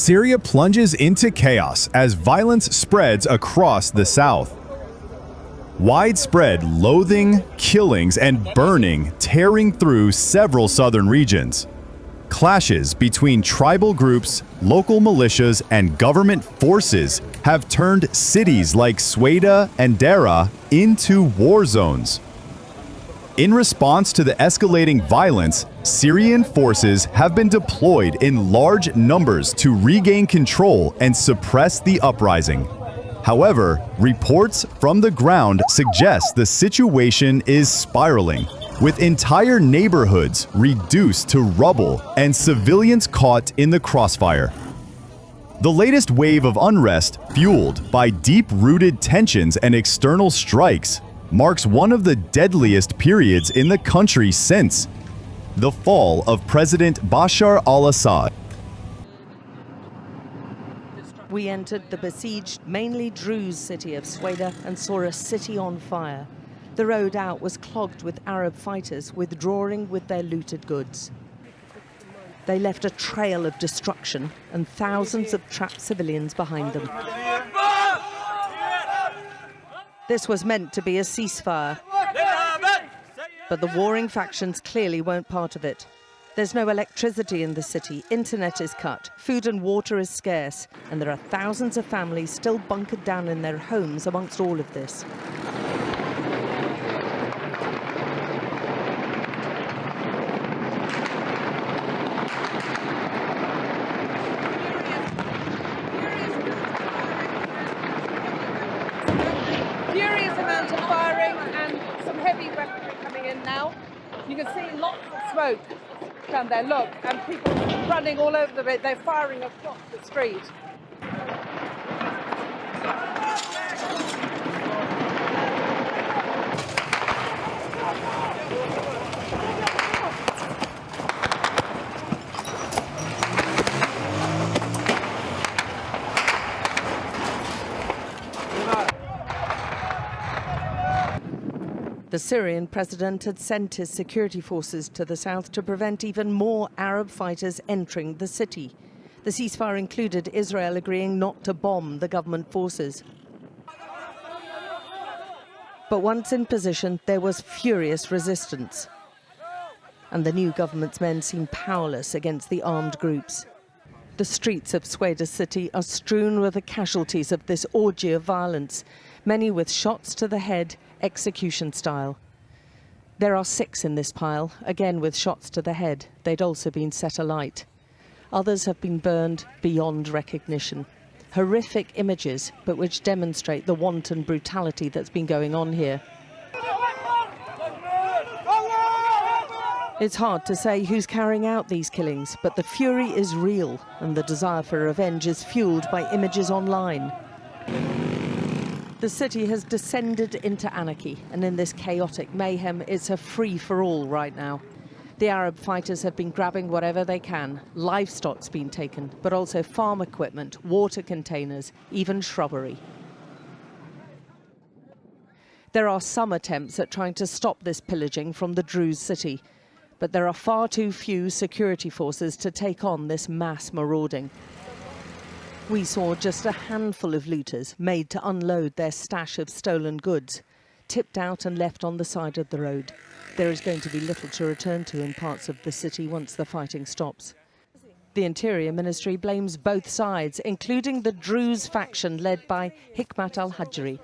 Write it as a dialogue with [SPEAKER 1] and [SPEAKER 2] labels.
[SPEAKER 1] Syria plunges into chaos as violence spreads across the south. Widespread loathing, killings, and burning tearing through several southern regions. Clashes between tribal groups, local militias, and government forces have turned cities like Sweda and Dera into war zones. In response to the escalating violence, Syrian forces have been deployed in large numbers to regain control and suppress the uprising. However, reports from the ground suggest the situation is spiraling, with entire neighborhoods reduced to rubble and civilians caught in the crossfire. The latest wave of unrest, fueled by deep-rooted tensions and external strikes, marks one of the deadliest periods in the country since the fall of President Bashar al-Assad.
[SPEAKER 2] We entered the besieged, mainly Druze city of Sweda and saw a city on fire. The road out was clogged with Arab fighters withdrawing with their looted goods. They left a trail of destruction and thousands of trapped civilians behind them. This was meant to be a ceasefire, but the warring factions clearly weren't part of it. There's no electricity in the city, internet is cut, food and water is scarce, and there are thousands of families still bunkered down in their homes amongst all of this.
[SPEAKER 3] Furious amount of firing and some heavy weaponry coming in now. You can see lots of smoke down there, look, and people running all over the bit. They're firing across the street.
[SPEAKER 2] The Syrian president had sent his security forces to the south to prevent even more Arab fighters entering the city. The ceasefire included Israel agreeing not to bomb the government forces. But once in position, there was furious resistance. And the new government's men seemed powerless against the armed groups. The streets of Sweda city are strewn with the casualties of this orgy of violence, many with shots to the head, execution style. There are 6 in this pile, again with shots to the head. They'd also been set alight. Others have been burned beyond recognition. Horrific images, but which demonstrate the wanton brutality that's been going on here. It's hard to say who's carrying out these killings, but the fury is real, and the desire for revenge is fueled by images online. The city has descended into anarchy, and in this chaotic mayhem, it's a free-for-all right now. The Arab fighters have been grabbing whatever they can. Livestock's been taken, but also farm equipment, water containers, even shrubbery. There are some attempts at trying to stop this pillaging from the Druze city, but there are far too few security forces to take on this mass marauding. We saw just a handful of looters made to unload their stash of stolen goods, tipped out and left on the side of the road. There is going to be little to return to in parts of the city once the fighting stops. The Interior Ministry blames both sides, including the Druze faction led by Hikmat al-Hajri.